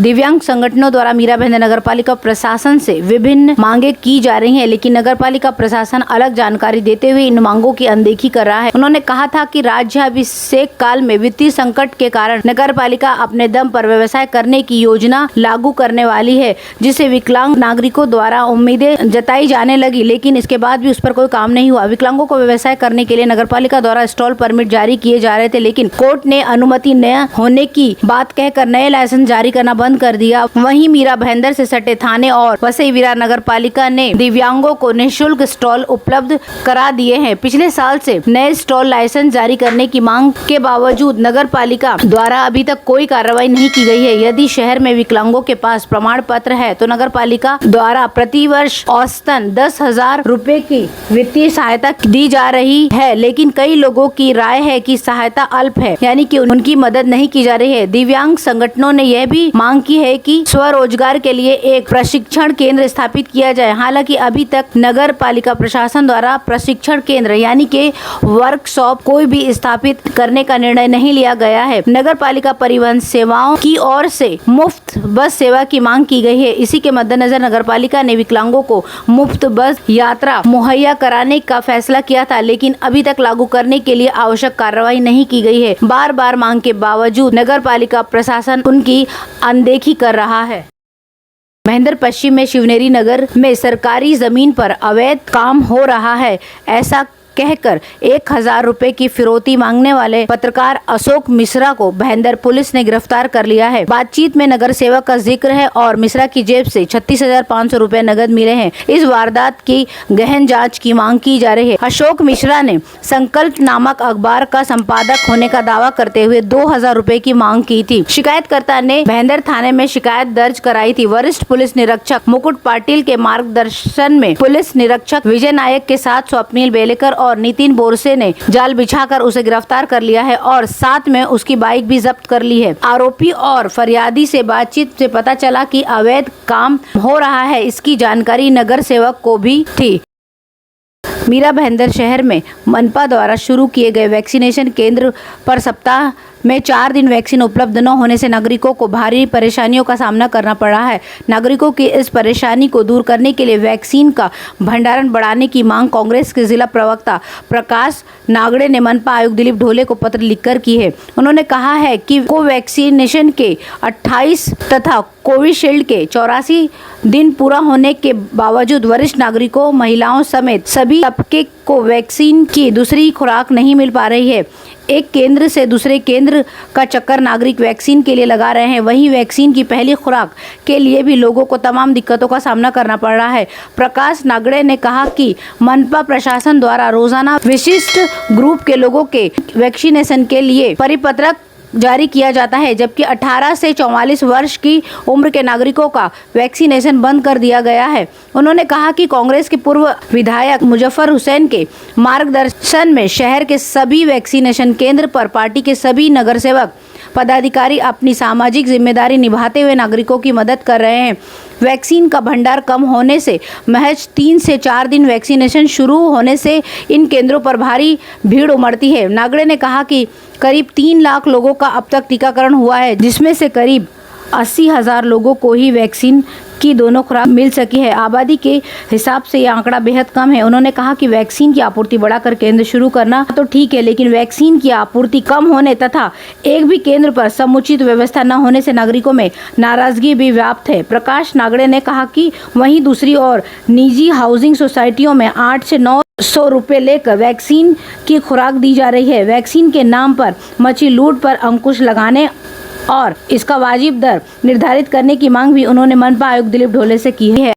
दिव्यांग संगठनों द्वारा मीरा भाईंदर नगर पालिका प्रशासन से विभिन्न मांगे की जा रही हैं, लेकिन नगर पालिका प्रशासन अलग जानकारी देते हुए इन मांगों की अनदेखी कर रहा है। उन्होंने कहा था कि राज्याभिषेक काल में वित्तीय संकट के कारण नगर पालिका अपने दम पर व्यवसाय करने की योजना लागू करने वाली है, जिसे विकलांग नागरिकों द्वारा उम्मीदें जताई जाने लगी, लेकिन इसके बाद भी उस पर कोई काम नहीं हुआ। विकलांगों को व्यवसाय करने के लिए नगर पालिका द्वारा स्टॉल परमिट जारी किए जा रहे थे, लेकिन कोर्ट ने अनुमति न होने की बात कहकर नए लाइसेंस जारी करना बंद कर दिया। वहीं मीरा भाईंदर से सटे थाने और वसई विरार नगर पालिका ने दिव्यांगों को निःशुल्क स्टॉल उपलब्ध करा दिए हैं। पिछले साल से नए स्टॉल लाइसेंस जारी करने की मांग के बावजूद नगर पालिका द्वारा अभी तक कोई कार्रवाई नहीं की गई है। यदि शहर में विकलांगों के पास प्रमाण पत्र है तो नगर पालिका द्वारा प्रति वर्ष औसतन 10,000 रुपए की वित्तीय सहायता दी जा रही है, लेकिन कई लोगों की राय है कि सहायता अल्प है, यानी कि उनकी मदद नहीं की जा रही है। दिव्यांग संगठनों ने यह भी मांग की है कि स्वरोजगार के लिए एक प्रशिक्षण केंद्र स्थापित किया जाए। हालांकि अभी तक नगर पालिका प्रशासन द्वारा प्रशिक्षण केंद्र यानी कि वर्कशॉप कोई भी स्थापित करने का निर्णय नहीं लिया गया है। नगर पालिका परिवहन सेवाओं की ओर से मुफ्त बस सेवा की मांग की गई है। इसी के मद्देनजर नगर पालिका ने विकलांगों को मुफ्त बस यात्रा मुहैया कराने का फैसला किया था, लेकिन अभी तक लागू करने के लिए आवश्यक कार्रवाई नहीं की गई है। बार बार मांग के बावजूद नगर पालिका प्रशासन उनकी अनदेखी कर रहा है। महेंद्र पश्चिम में शिवनेरी नगर में सरकारी जमीन पर अवैध काम हो रहा है, ऐसा कहकर 1,000 रुपए की फिरौती मांगने वाले पत्रकार अशोक मिश्रा को भाईंदर पुलिस ने गिरफ्तार कर लिया है। बातचीत में नगर सेवक का जिक्र है और मिश्रा की जेब से 36,500 रुपए नगद मिले हैं। इस वारदात की गहन जांच की मांग की जा रही है। अशोक मिश्रा ने संकल्प नामक अखबार का संपादक होने का दावा करते हुए 2,000 रुपए की मांग की थी। शिकायतकर्ता ने भाईंदर थाने में शिकायत दर्ज कराई थी। वरिष्ठ पुलिस निरीक्षक मुकुट पाटिल के मार्गदर्शन में पुलिस निरीक्षक विजय नायक के साथ स्वप्निल बेलेकर और नितिन बोरसे ने जाल बिछाकर उसे गिरफ्तार कर लिया है और साथ में उसकी बाइक भी जब्त कर ली है। आरोपी और फरियादी से बातचीत से पता चला कि अवैध काम हो रहा है, इसकी जानकारी नगर सेवक को भी थी। मीरा भाईंदर शहर में मनपा द्वारा शुरू किए गए वैक्सीनेशन केंद्र पर सप्ताह में 4 दिन वैक्सीन उपलब्ध न होने से नागरिकों को भारी परेशानियों का सामना करना पड़ रहा है। नागरिकों की इस परेशानी को दूर करने के लिए वैक्सीन का भंडारण बढ़ाने की मांग कांग्रेस के जिला प्रवक्ता प्रकाश नागड़े ने मनपा आयुक्त दिलीप ढोले को पत्र लिखकर की है। उन्होंने कहा है कि कोवैक्सीनेशन के 28 तथा कोविशील्ड के 84 दिन पूरा होने के बावजूद वरिष्ठ नागरिकों, महिलाओं समेत सभी तबके को वैक्सीन की दूसरी खुराक नहीं मिल पा रही है। एक केंद्र से दूसरे केंद्र का चक्कर नागरिक वैक्सीन के लिए लगा रहे हैं, वहीं वैक्सीन की पहली खुराक के लिए भी लोगों को तमाम दिक्कतों का सामना करना पड़ रहा है। प्रकाश नागड़े ने कहा कि मनपा प्रशासन द्वारा रोजाना विशिष्ट ग्रुप के लोगों के वैक्सीनेशन के लिए परिपत्रक जारी किया जाता है, जबकि 18 से 44 वर्ष की उम्र के नागरिकों का वैक्सीनेशन बंद कर दिया गया है। उन्होंने कहा कि कांग्रेस के पूर्व विधायक मुजफ्फर हुसैन के मार्गदर्शन में शहर के सभी वैक्सीनेशन केंद्र पर पार्टी के सभी नगर सेवक पदाधिकारी अपनी सामाजिक जिम्मेदारी निभाते हुए नागरिकों की मदद कर रहे हैं। वैक्सीन का भंडार कम होने से महज 3 से 4 दिन वैक्सीनेशन शुरू होने से इन केंद्रों पर भारी भीड़ उमड़ती है। नागड़े ने कहा कि करीब 3 लाख लोगों का अब तक टीकाकरण हुआ है, जिसमें से करीब 80,000 लोगों को ही वैक्सीन की दोनों खुराक मिल सकी है। आबादी के हिसाब से यह आंकड़ा बेहद कम है। उन्होंने कहा कि वैक्सीन की आपूर्ति बढ़ाकर केंद्र शुरू करना तो ठीक है, लेकिन वैक्सीन की आपूर्ति कम होने तथा एक भी केंद्र पर समुचित व्यवस्था न होने से नागरिकों में नाराजगी भी व्याप्त है। प्रकाश नागड़े ने कहा कि वहीं दूसरी ओर निजी हाउसिंग सोसाइटियों में 8 से 900 रुपए लेकर वैक्सीन की खुराक दी जा रही है। वैक्सीन के नाम पर मची लूट पर अंकुश लगाने और इसका वाजिब दर निर्धारित करने की मांग भी उन्होंने मनपा आयुक्त दिलीप ढोले से की है।